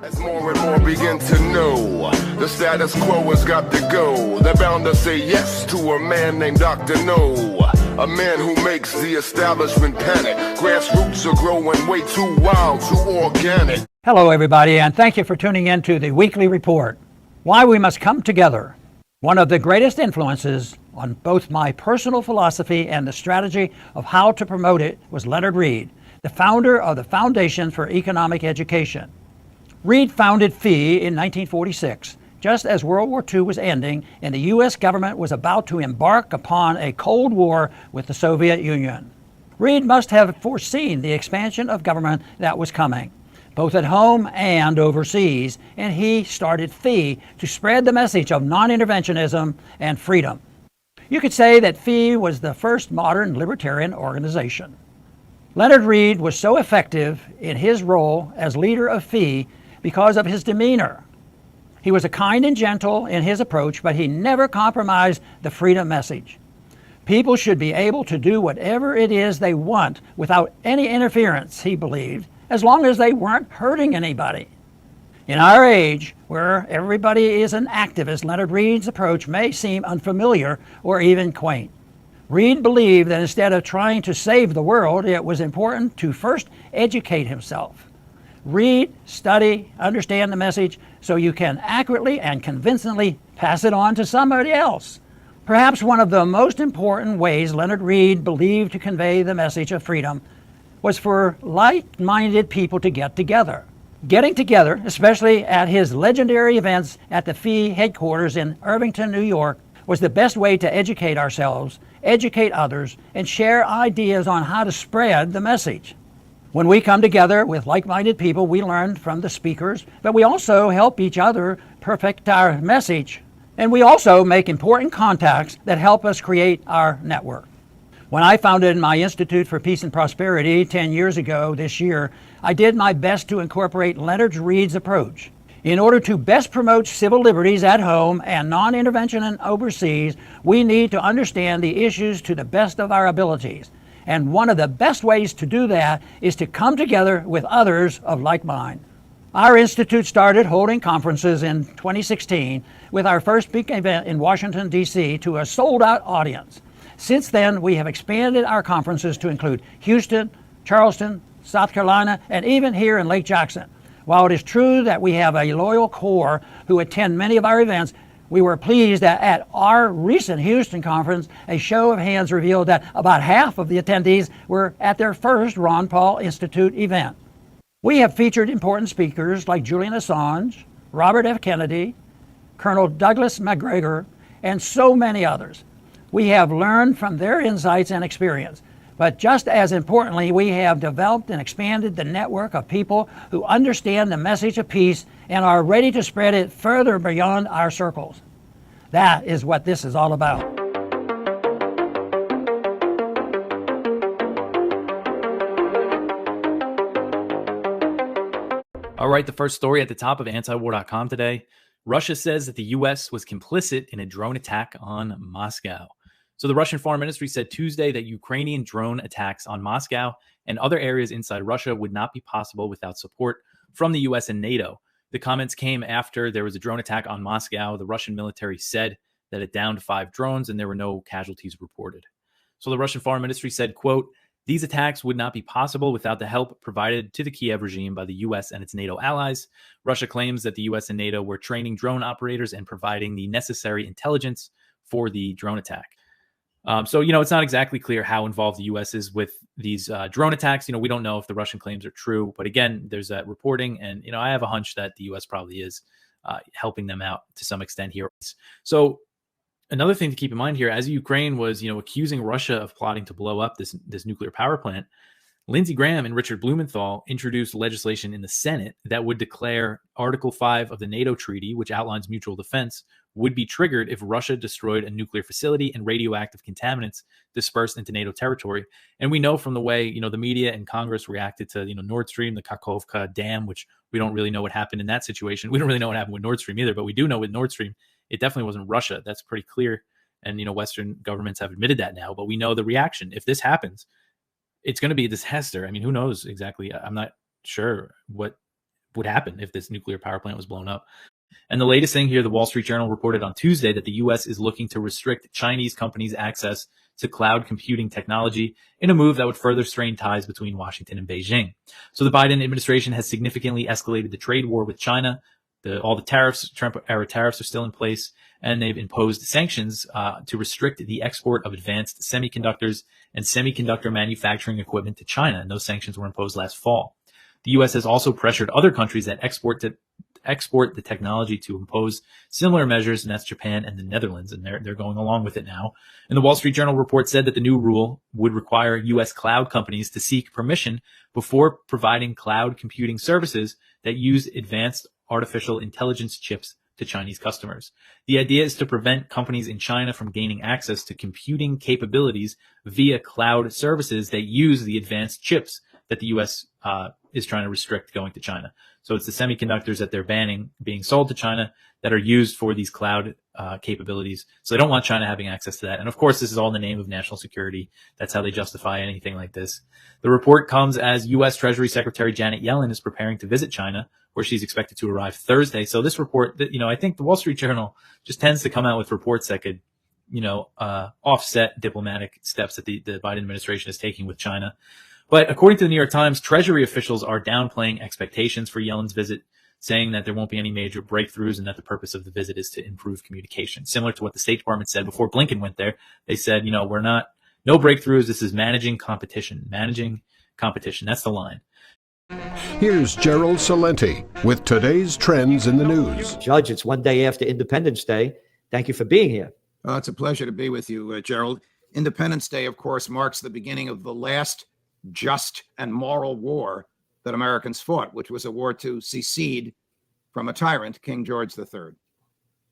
As more and more begin to know, the status quo has got to go. They're bound to say yes to a man named Dr. No, a man who makes the establishment panic. Grassroots are growing way too wild, too organic. Hello, everybody, and thank you for tuning in to the Weekly Report. Why we must come together. One of the greatest influences on both my personal philosophy and the strategy of how to promote it was Leonard Read, the founder of the Foundation for Economic Education. Read founded FEE in 1946, just as World War II was ending and the U.S. government was about to embark upon a Cold War with the Soviet Union. Read must have foreseen the expansion of government that was coming, both at home and overseas, and he started FEE to spread the message of non-interventionism and freedom. You could say that FEE was the first modern libertarian organization. Leonard Read was so effective in his role as leader of FEE because of his demeanor. He was kind and gentle in his approach, but he never compromised the freedom message. People should be able to do whatever it is they want without any interference, he believed, as long as they weren't hurting anybody. In our age, where everybody is an activist, Leonard Read's approach may seem unfamiliar or even quaint. Read believed that instead of trying to save the world, it was important to first educate himself. Read, study, understand the message so you can accurately and convincingly pass it on to somebody else. Perhaps one of the most important ways Leonard Read believed to convey the message of freedom was for like-minded people to get together. Getting together, especially at his legendary events at the FEE headquarters in Irvington, New York, was the best way to educate ourselves, educate others, and share ideas on how to spread the message. When we come together with like-minded people, we learn from the speakers, but we also help each other perfect our message. And we also make important contacts that help us create our network. When I founded my Institute for Peace and Prosperity 10 years ago this year, I did my best to incorporate Leonard Read's approach. In order to best promote civil liberties at home and non-intervention and overseas, we need to understand the issues to the best of our abilities. And one of the best ways to do that is to come together with others of like mind. Our institute started holding conferences in 2016 with our first big event in Washington, D.C. to a sold-out audience. Since then, we have expanded our conferences to include Houston, Charleston, South Carolina, and even here in Lake Jackson. While it is true that we have a loyal core who attend many of our events, we were pleased that at our recent Houston conference, a show of hands revealed that about half of the attendees were at their first Ron Paul Institute event. We have featured important speakers like Julian Assange, Robert F. Kennedy, Colonel Douglas MacGregor, and so many others. We have learned from their insights and experience. But just as importantly, we have developed and expanded the network of people who understand the message of peace and are ready to spread it further beyond our circles. That is what this is all about. All right, the first story at the top of antiwar.com today. Russia says that the U.S. was complicit in a drone attack on Moscow. So the Russian Foreign Ministry said Tuesday that Ukrainian drone attacks on Moscow and other areas inside Russia would not be possible without support from the U.S. and NATO. The comments came after there was a drone attack on Moscow. The Russian military said that it downed 5 drones and there were no casualties reported. So the Russian Foreign Ministry said, quote, "These attacks would not be possible without the help provided to the Kiev regime by the U.S. and its NATO allies. Russia claims that the U.S. and NATO were training drone operators and providing the necessary intelligence for the drone attack." So, it's not exactly clear how involved the U.S. is with these drone attacks. We don't know if the Russian claims are true. But again, there's that reporting. And, I have a hunch that the U.S. probably is helping them out to some extent here. So another thing to keep in mind here, as Ukraine was, accusing Russia of plotting to blow up this nuclear power plant, Lindsey Graham and Richard Blumenthal introduced legislation in the Senate that would declare Article 5 of the NATO treaty, which outlines mutual defense, would be triggered if Russia destroyed a nuclear facility and radioactive contaminants dispersed into NATO territory. And we know from the way, the media and Congress reacted to, Nord Stream, the Kakhovka dam, which we don't really know what happened in that situation. We don't really know what happened with Nord Stream either, but we do know with Nord Stream, it definitely wasn't Russia. That's pretty clear. And, Western governments have admitted that now, but we know the reaction. If this happens, it's going to be a disaster. I mean, who knows exactly? I'm not sure what would happen if this nuclear power plant was blown up. And the latest thing here, the Wall Street Journal reported on Tuesday that the U.S. is looking to restrict Chinese companies' access to cloud computing technology in a move that would further strain ties between Washington and Beijing. So the Biden administration has significantly escalated the trade war with China. All the tariffs, Trump-era tariffs, are still in place, and they've imposed sanctions to restrict the export of advanced semiconductors and semiconductor manufacturing equipment to China. And those sanctions were imposed last fall. The U.S. has also pressured other countries that export the technology to impose similar measures, and that's Japan and the Netherlands, and they're going along with it now. And the Wall Street Journal report said that the new rule would require U.S. cloud companies to seek permission before providing cloud computing services that use advanced artificial intelligence chips to Chinese customers. The idea is to prevent companies in China from gaining access to computing capabilities via cloud services that use the advanced chips that the U.S. is trying to restrict going to China. So it's the semiconductors that they're banning being sold to China that are used for these cloud capabilities. So they don't want China having access to that. And of course, this is all in the name of national security. That's how they justify anything like this. The report comes as U.S. Treasury Secretary Janet Yellen is preparing to visit China, where she's expected to arrive Thursday. So this report, I think the Wall Street Journal just tends to come out with reports that could, offset diplomatic steps that the Biden administration is taking with China. But according to the New York Times, Treasury officials are downplaying expectations for Yellen's visit, saying that there won't be any major breakthroughs and that the purpose of the visit is to improve communication. Similar to what the State Department said before Blinken went there. They said, no breakthroughs. This is managing competition. That's the line. Here's Gerald Salenti with today's trends in the news. Judge, it's one day after Independence Day. Thank you for being here. It's a pleasure to be with you, Gerald. Independence Day, of course, marks the beginning of the last just and moral war that Americans fought, which was a war to secede from a tyrant, King George III.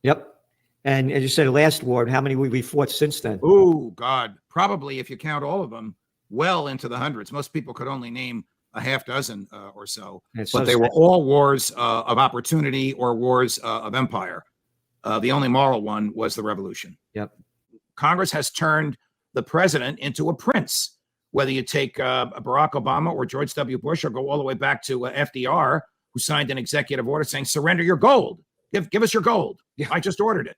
Yep. And as you said, last war, how many we fought since then? Oh, God. Probably, if you count all of them, well into the hundreds. Most people could only name a half dozen or so. But they were all wars of opportunity or wars of empire. The only moral one was the revolution. Yep. Congress has turned the president into a prince. Whether you take Barack Obama or George W. Bush or go all the way back to FDR, who signed an executive order saying, surrender your gold. Give us your gold. Yeah. I just ordered it.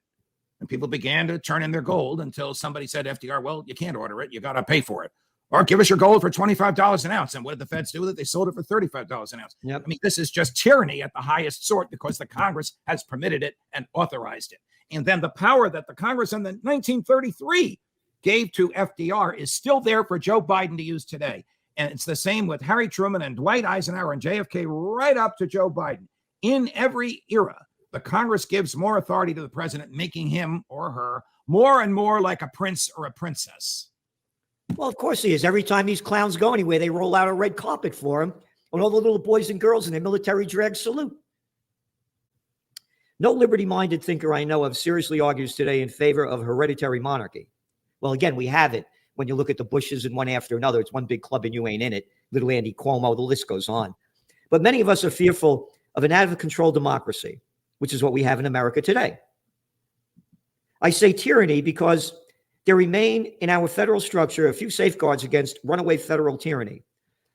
And people began to turn in their gold until somebody said, FDR, well, you can't order it. You got to pay for it. Or give us your gold for $25 an ounce. And what did the feds do with it? They sold it for $35 an ounce. Yep. I mean, this is just tyranny at the highest sort because the Congress has permitted it and authorized it. And then the power that the Congress in the 1933 gave to FDR is still there for Joe Biden to use today. And it's the same with Harry Truman and Dwight Eisenhower and JFK right up to Joe Biden. In every era, the Congress gives more authority to the president, making him or her more and more like a prince or a princess. Well, of course he is. Every time these clowns go anywhere, they roll out a red carpet for him, and all the little boys and girls in their military drag salute. No liberty-minded thinker I know of seriously argues today in favor of hereditary monarchy. Well, again, we have it when you look at the Bushes and one after another. It's one big club and you ain't in it. Little Andy Cuomo, the list goes on. But many of us are fearful of an out-of-control democracy, which is what we have in America today. I say tyranny because there remain in our federal structure a few safeguards against runaway federal tyranny,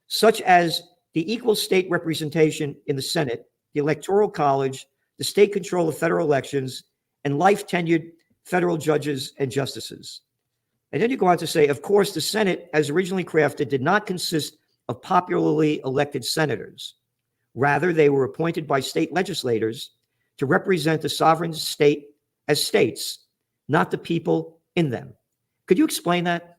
such as the equal state representation in the Senate, the Electoral College, the state control of federal elections, and life-tenured federal judges and justices. And then you go on to say, of course, the Senate, as originally crafted, did not consist of popularly elected senators. Rather, they were appointed by state legislators to represent the sovereign state as states, not the people in them. Could you explain that?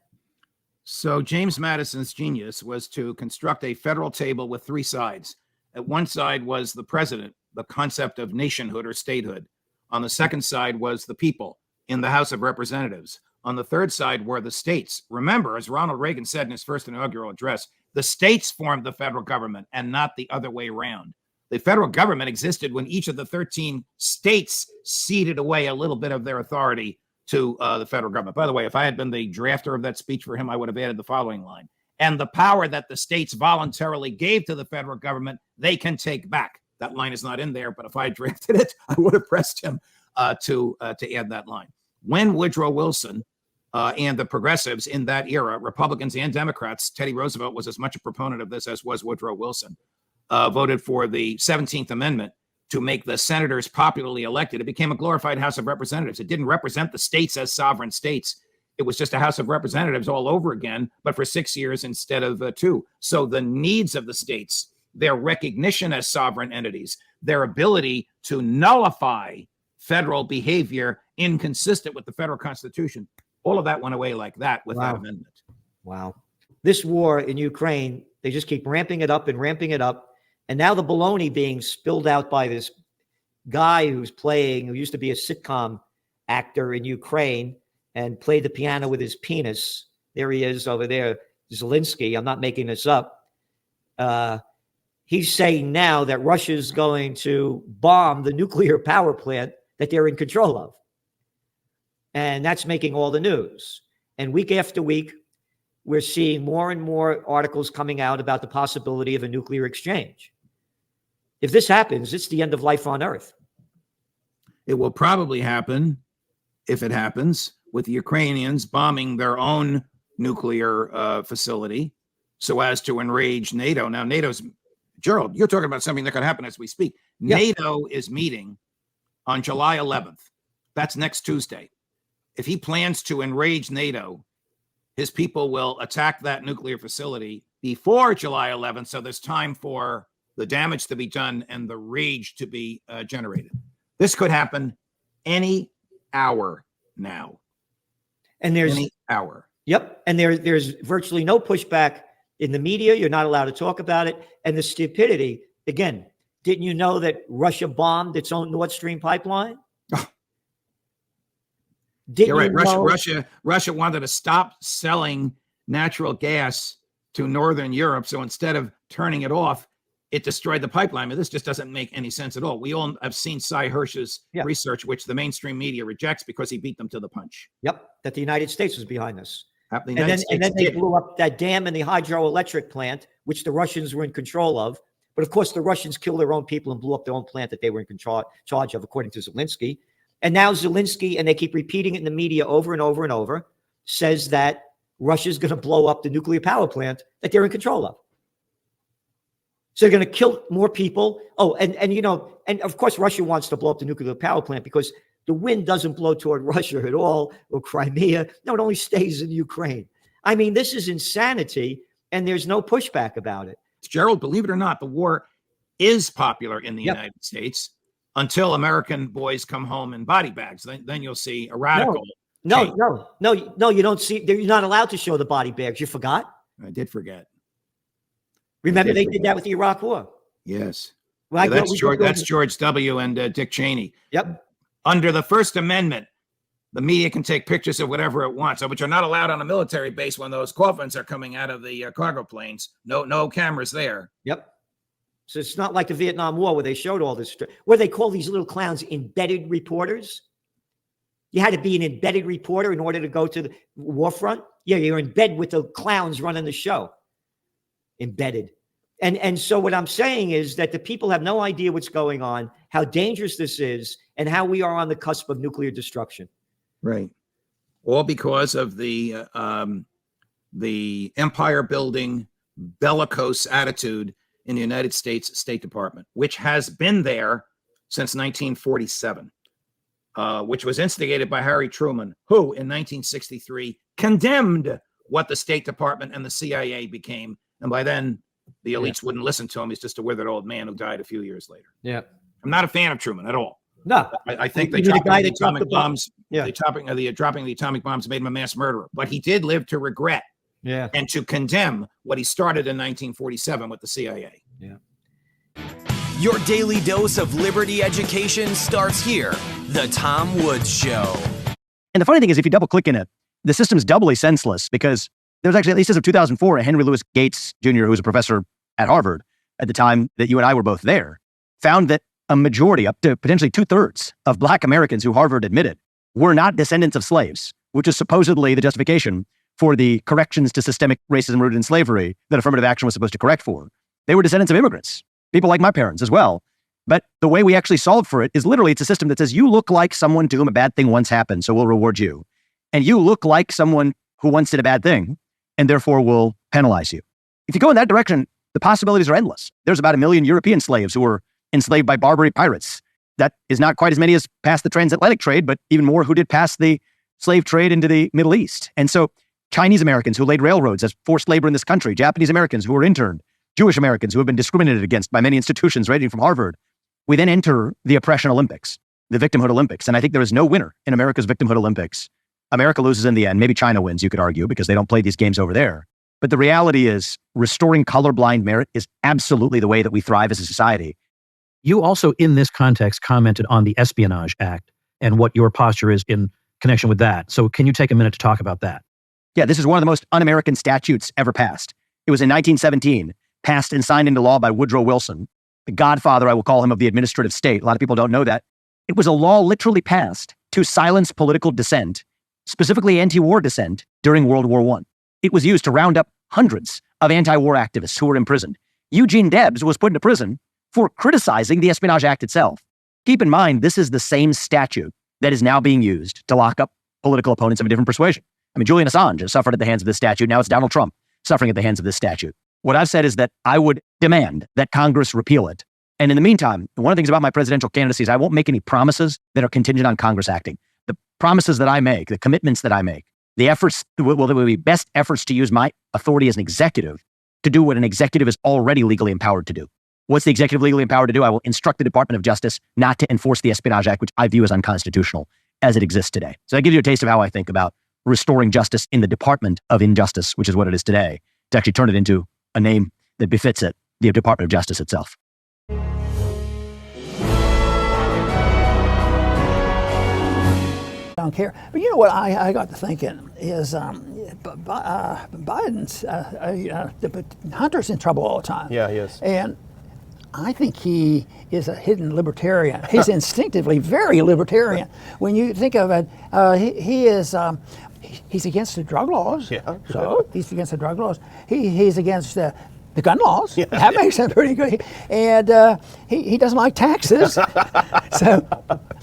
So James Madison's genius was to construct a federal table with three sides. At one side was the president, the concept of nationhood or statehood. On the second side was the people in the House of Representatives. On the third side were the states. Remember, as Ronald Reagan said in his first inaugural address, the states formed the federal government and not the other way around. The federal government existed when each of the 13 states ceded away a little bit of their authority to the federal government. By the way, if I had been the drafter of that speech for him, I would have added the following line. And the power that the states voluntarily gave to the federal government, they can take back. That line is not in there, but if I drafted it, I would have pressed him to add that line. When Woodrow Wilson and the progressives in that era, Republicans and Democrats, Teddy Roosevelt was as much a proponent of this as was Woodrow Wilson, voted for the 17th Amendment to make the senators popularly elected. It became a glorified House of Representatives. It didn't represent the states as sovereign states. It was just a House of Representatives all over again, but for 6 years instead of 2. So the needs of the states, their recognition as sovereign entities, their ability to nullify federal behavior inconsistent with the federal Constitution, all of that went away like that with that amendment. Wow. This war in Ukraine, they just keep ramping it up and ramping it up. And now the baloney being spilled out by this guy who used to be a sitcom actor in Ukraine and played the piano with his penis. There he is over there, Zelensky. I'm not making this up. He's saying now that Russia's going to bomb the nuclear power plant that they're in control of. And that's making all the news. And week after week, we're seeing more and more articles coming out about the possibility of a nuclear exchange. If this happens, it's the end of life on Earth. It will probably happen, if it happens, with the Ukrainians bombing their own nuclear facility so as to enrage NATO. Now, Gerald, you're talking about something that could happen as we speak. Yeah. NATO is meeting on July 11th. That's next Tuesday. If he plans to enrage NATO, his people will attack that nuclear facility before July 11th. So there's time for the damage to be done and the rage to be generated. This could happen any hour now. And there's any hour. Yep. And there's virtually no pushback in the media. You're not allowed to talk about it. And the stupidity, again, didn't you know that Russia bombed its own Nord Stream pipeline? You're right. Russia wanted to stop selling natural gas to Northern Europe. So instead of turning it off, it destroyed the pipeline. I mean, this just doesn't make any sense at all. We all have seen Cy Hirsch's research, which the mainstream media rejects because he beat them to the punch. Yep, that the United States was behind this. And then they blew up that dam and the hydroelectric plant, which the Russians were in control of. But of course, the Russians killed their own people and blew up their own plant that they were in charge of, according to Zelensky. And now Zelensky, and they keep repeating it in the media over and over and over, says that Russia's going to blow up the nuclear power plant that they're in control of. So they're going to kill more people. Oh, and of course, Russia wants to blow up the nuclear power plant because the wind doesn't blow toward Russia at all, or Crimea. No, it only stays in Ukraine. I mean, this is insanity, and there's no pushback about it. Gerald, believe it or not, the war is popular in the United States until American boys come home in body bags. Then you'll see a radical. No, you don't see. You're not allowed to show the body bags. You forgot? I did forget. Remember, they did that with the Iraq War. Yes. Well, that's George W. and Dick Cheney. Yep. Under the First Amendment, the media can take pictures of whatever it wants, which are not allowed on a military base when those coffins are coming out of the cargo planes. No cameras there. Yep. So it's not like the Vietnam War where they showed all this. What do they call these little clowns? Embedded reporters. You had to be an embedded reporter in order to go to the war front. Yeah, you're in bed with the clowns running the show. Embedded. And so what I'm saying is that the people have no idea what's going on, how dangerous this is, and how we are on the cusp of nuclear destruction. Right. All because of the empire building bellicose attitude in the United States State Department, which has been there since 1947, which was instigated by Harry Truman, who in 1963 condemned what the State Department and the CIA became. And by then, the elites wouldn't listen to him. He's just a withered old man who died a few years later. Yeah. I'm not a fan of Truman at all. No. I think the atomic bombs, dropping the atomic bombs made him a mass murderer. But he did live to regret and to condemn what he started in 1947 with the CIA. Yeah. Your daily dose of liberty education starts here. The Tom Woods Show. And the funny thing is, if you double click in it, the system's doubly senseless because there's actually, at least as of 2004, Henry Louis Gates Jr., who was a professor at Harvard at the time that you and I were both there, found that a majority, up to potentially 2/3 of Black Americans who Harvard admitted were not descendants of slaves, which is supposedly the justification for the corrections to systemic racism rooted in slavery that affirmative action was supposed to correct for. They were descendants of immigrants, people like my parents as well. But the way we actually solve for it is literally it's a system that says you look like someone to whom a bad thing once happened, so we'll reward you. And you look like someone who once did a bad thing, and therefore will penalize you. If you go in that direction, The possibilities are endless. There's about 1 million European slaves who were enslaved by Barbary pirates. That is not quite as many as passed the transatlantic trade, but even more who did pass the slave trade into the Middle East. And so Chinese Americans who laid railroads as forced labor in this country, Japanese Americans who were interned, Jewish Americans who have been discriminated against by many institutions ranging from Harvard. We then enter the oppression Olympics, the victimhood Olympics. And I think there is no winner in America's victimhood Olympics. America loses in the end. Maybe China wins, you could argue, because they don't play these games over there. But the reality is restoring colorblind merit is absolutely the way that we thrive as a society. You also, in this context, commented on the Espionage Act and what your posture is in connection with that. So can you take a minute to talk about that? Yeah, this is one of the most un-American statutes ever passed. It was in 1917, passed and signed into law by Woodrow Wilson, the godfather, I will call him, of the administrative state. A lot of people don't know that. It was a law literally passed to silence political dissent, specifically anti-war dissent, during World War I. It was used to round up hundreds of anti-war activists who were imprisoned. Eugene Debs was put into prison for criticizing the Espionage Act itself. Keep in mind, this is the same statute that is now being used to lock up political opponents of a different persuasion. I mean, Julian Assange has suffered at the hands of this statute. Now it's Donald Trump suffering at the hands of this statute. What I've said is that I would demand that Congress repeal it. And in the meantime, one of the things about my presidential candidacy is I won't make any promises that are contingent on Congress acting. The promises that I make, the commitments that I make, the efforts, there will be best efforts to use my authority as an executive to do what an executive is already legally empowered to do. What's the executive legally empowered to do? I will instruct the Department of Justice not to enforce the Espionage Act, which I view as unconstitutional as it exists today. So that gives you a taste of how I think about restoring justice in the Department of Injustice, which is what it is today, to actually turn it into a name that befits it, the Department of Justice itself. Don't care. But you know what I got to thinking is Biden's, Hunter's in trouble all the time. Yeah, he is. And I think he is a hidden libertarian. He's instinctively very libertarian. When you think of it, he's against the drug laws. Yeah. So he's against the drug laws. He's against the gun laws. Yeah. That makes him pretty good. And he doesn't like taxes. So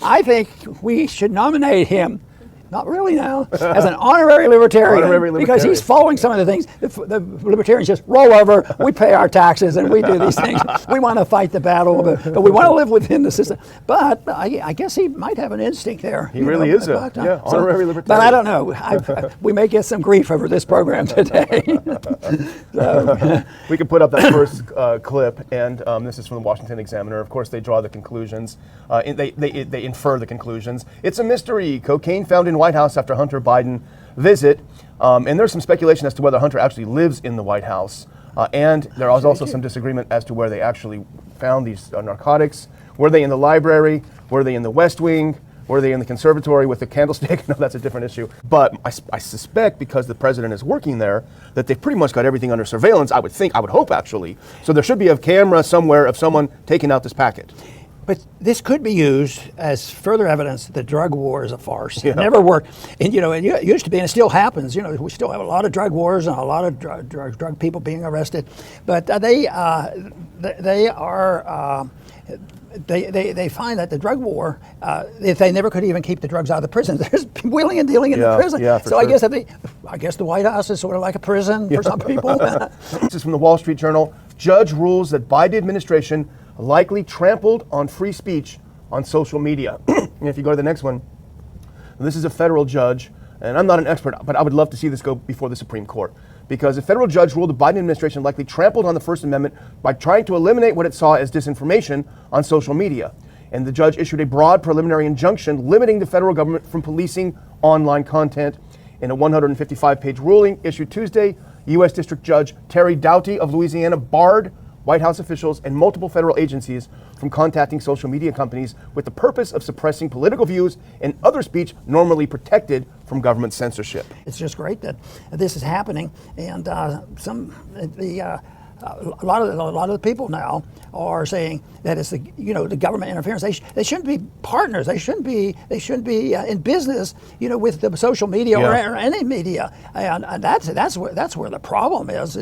I think we should nominate him, not really now, as an honorary libertarian, because he's following some of the things. The libertarians just roll over, we pay our taxes, and we do these things. We want to fight the battle, but we want to live within the system. But I guess he might have an instinct there. He really is honorary libertarian. But I don't know. We may get some grief over this program today. So. We can put up that first clip, and this is from the Washington Examiner. Of course, they draw the conclusions. They infer the conclusions. It's a mystery. Cocaine found in White House after Hunter Biden visit. And there's some speculation as to whether Hunter actually lives in the White House. And there was also some disagreement as to where they actually found these narcotics. Were they in the library? Were they in the West Wing? Were they in the conservatory with the candlestick? No, that's a different issue. But I suspect because the president is working there, that they've pretty much got everything under surveillance, I would hope actually. So there should be a camera somewhere of someone taking out this packet. But this could be used as further evidence that the drug war is a farce. Yeah. It never worked. And, it used to be, and it still happens. We still have a lot of drug wars and a lot of drug people being arrested. But they find that the drug war, if they never could even keep the drugs out of the prison, there's wheeling and dealing in the prison. Yeah, so sure. I guess the White House is sort of like a prison for some people. This is from the Wall Street Journal. Judge rules that Biden administration likely trampled on free speech on social media. And if you go to the next one, this is a federal judge, and I'm not an expert, but I would love to see this go before the Supreme Court. Because a federal judge ruled the Biden administration likely trampled on the First Amendment by trying to eliminate what it saw as disinformation on social media. And the judge issued a broad preliminary injunction limiting the federal government from policing online content. In a 155-page ruling issued Tuesday, U.S. District Judge Terry Doughty of Louisiana barred White House officials and multiple federal agencies from contacting social media companies with the purpose of suppressing political views and other speech normally protected from government censorship. It's just great that this is happening, and a lot of the people now are saying that it's the government interference. They shouldn't be partners. They shouldn't be in business with the social media or any media. And that's where the problem is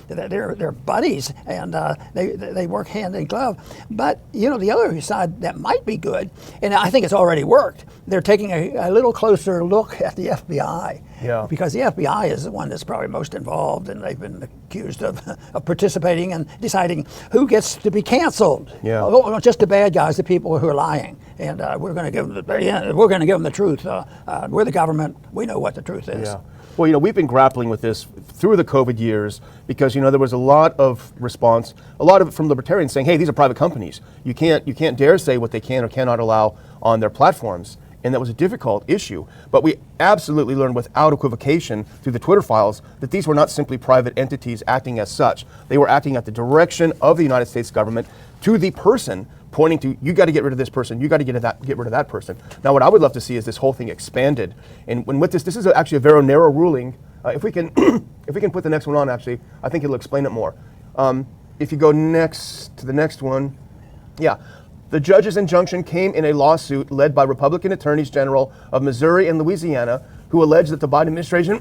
they're buddies, and they work hand in glove. But the other side that might be good, and I think it's already worked. They're taking a little closer look at the FBI. Yeah. Because the FBI is the one that's probably most involved, and they've been accused of participating in deciding who gets to be canceled. Yeah. Not just the bad guys, the people who are lying. And we're going to give them the truth. We're the government. We know what the truth is. Yeah. Well, we've been grappling with this through the COVID years because, there was a lot of response, a lot of it from libertarians saying, hey, these are private companies. You can't dare say what they can or cannot allow on their platforms. And that was a difficult issue. But we absolutely learned without equivocation through the Twitter files that these were not simply private entities acting as such. They were acting at the direction of the United States government to the person, pointing to, you got to get rid of this person, you got to get rid of that person. Now, what I would love to see is this whole thing expanded. And when with this is actually a very narrow ruling. If we can put the next one on, actually, I think it'll explain it more. If you go next to the next one, yeah. The judge's injunction came in a lawsuit led by Republican attorneys general of Missouri and Louisiana, who alleged that the Biden administration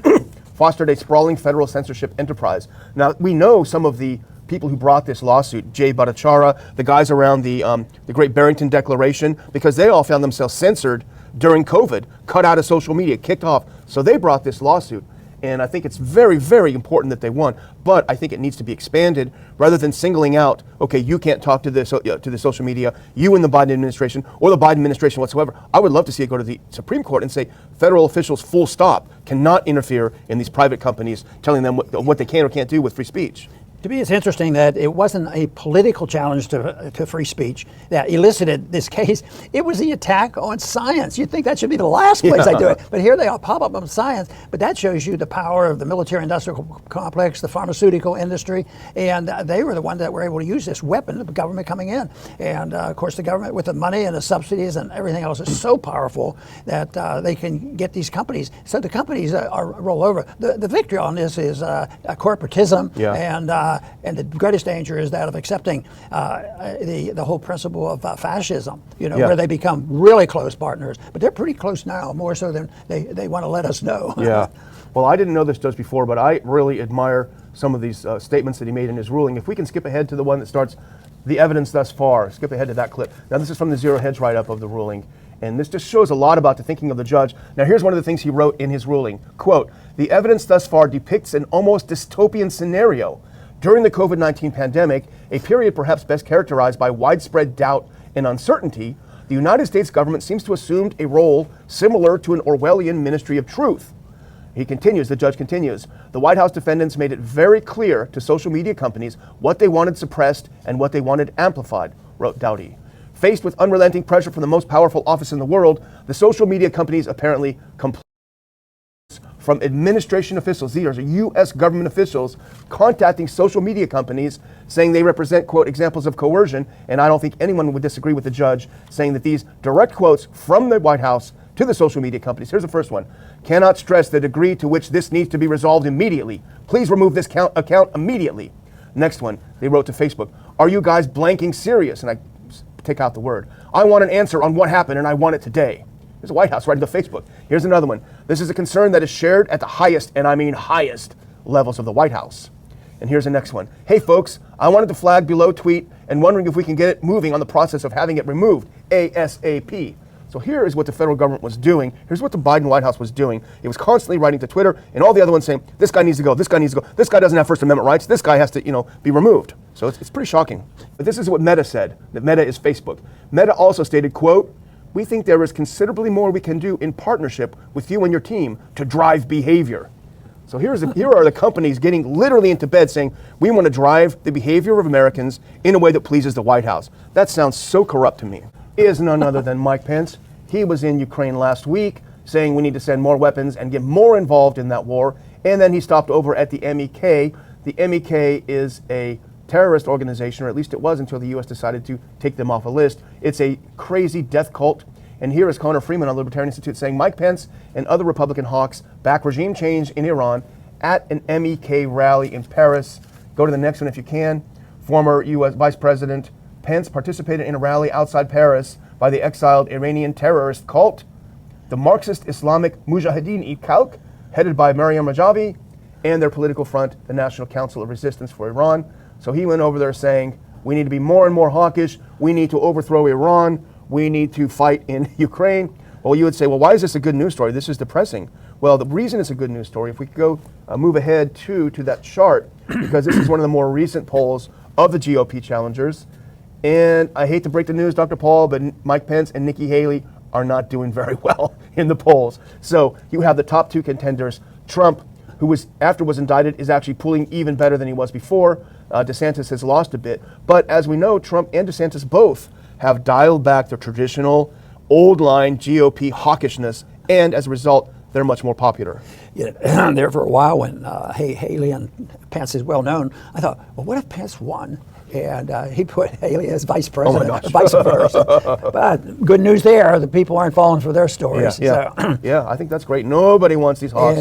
fostered a sprawling federal censorship enterprise. Now, we know some of the people who brought this lawsuit, Jay Bhattacharya, the guys around the Great Barrington Declaration, because they all found themselves censored during COVID, cut out of social media, kicked off. So they brought this lawsuit. And I think it's very, very important that they won. But I think it needs to be expanded rather than singling out, okay, you can't talk to the social media, you and the Biden administration, or the Biden administration whatsoever. I would love to see it go to the Supreme Court and say federal officials, full stop, cannot interfere in these private companies, telling them what they can or can't do with free speech. To me, it's interesting that it wasn't a political challenge to free speech that elicited this case. It was the attack on science. You'd think that should be the last place I do it. But here they all pop up on science. But that shows you the power of the military-industrial complex, the pharmaceutical industry. And they were the ones that were able to use this weapon, the government coming in. And, of course, the government with the money and the subsidies and everything else is so powerful that they can get these companies. So the companies are roll over. The victory on this is corporatism and the greatest danger is that of accepting the whole principle of fascism, where they become really close partners. But they're pretty close now, more so than they want to let us know. Yeah. Well, I didn't know this just before, but I really admire some of these statements that he made in his ruling. If we can skip ahead to the one that starts, the evidence thus far, skip ahead to that clip. Now, this is from the Zero Hedge write-up of the ruling. And this just shows a lot about the thinking of the judge. Now, here's one of the things he wrote in his ruling. Quote, the evidence thus far depicts an almost dystopian scenario. During the COVID-19 pandemic, a period perhaps best characterized by widespread doubt and uncertainty, the United States government seems to assume a role similar to an Orwellian ministry of truth. He continues, the judge continues, the White House defendants made it very clear to social media companies what they wanted suppressed and what they wanted amplified, wrote Dowdy. Faced with unrelenting pressure from the most powerful office in the world, the social media companies apparently complied. From administration officials, these are U.S. government officials, contacting social media companies saying they represent, quote, examples of coercion, and I don't think anyone would disagree with the judge saying that these direct quotes from the White House to the social media companies. Here's the first one. Cannot stress the degree to which this needs to be resolved immediately. Please remove this account immediately. Next one, they wrote to Facebook. Are you guys blanking serious? And I take out the word. I want an answer on what happened and I want it today. There's the White House writing to Facebook. Here's another one. This is a concern that is shared at the highest, and I mean highest, levels of the White House. And here's the next one. Hey folks, I wanted to flag below tweet and wondering if we can get it moving on the process of having it removed ASAP. So here is what the federal government was doing. Here's what the Biden White House was doing. It was constantly writing to Twitter and all the other ones saying, this guy needs to go, this guy needs to go, this guy doesn't have First Amendment rights, this guy has to, be removed. So it's pretty shocking. But this is what Meta said, that Meta is Facebook. Meta also stated, quote, we think there is considerably more we can do in partnership with you and your team to drive behavior. So here are the companies getting literally into bed saying, we want to drive the behavior of Americans in a way that pleases the White House. That sounds so corrupt to me. Is none other than Mike Pence. He was in Ukraine last week saying we need to send more weapons and get more involved in that war. And then he stopped over at the MEK. The MEK is a terrorist organization, or at least it was until the U.S. decided to take them off a list. It's a crazy death cult. And here is Connor Freeman of the Libertarian Institute saying Mike Pence and other Republican hawks back regime change in Iran at an MEK rally in Paris. Go to the next one if you can. Former U.S. Vice President Pence participated in a rally outside Paris by the exiled Iranian terrorist cult, the Marxist Islamic Mujahideen-e-Khalq, headed by Maryam Rajavi, and their political front, the National Council of Resistance for Iran. So he went over there saying, we need to be more and more hawkish. We need to overthrow Iran. We need to fight in Ukraine. Well, you would say, well, why is this a good news story? This is depressing. Well, the reason it's a good news story, if we could go move ahead to that chart, because this is one of the more recent polls of the GOP challengers. And I hate to break the news, Dr. Paul, but Mike Pence and Nikki Haley are not doing very well in the polls. So you have the top two contenders. Trump, who was indicted, is actually pulling even better than he was before. DeSantis has lost a bit. But as we know, Trump and DeSantis both have dialed back their traditional old line GOP hawkishness, and as a result, they're much more popular. Yeah, there for a while when Haley and Pence is well known, I thought, well, what if Pence won? And he put Haley as vice president, or vice versa. But good news there, the people aren't falling for their stories. Yeah, I think that's great. Nobody wants these hawks.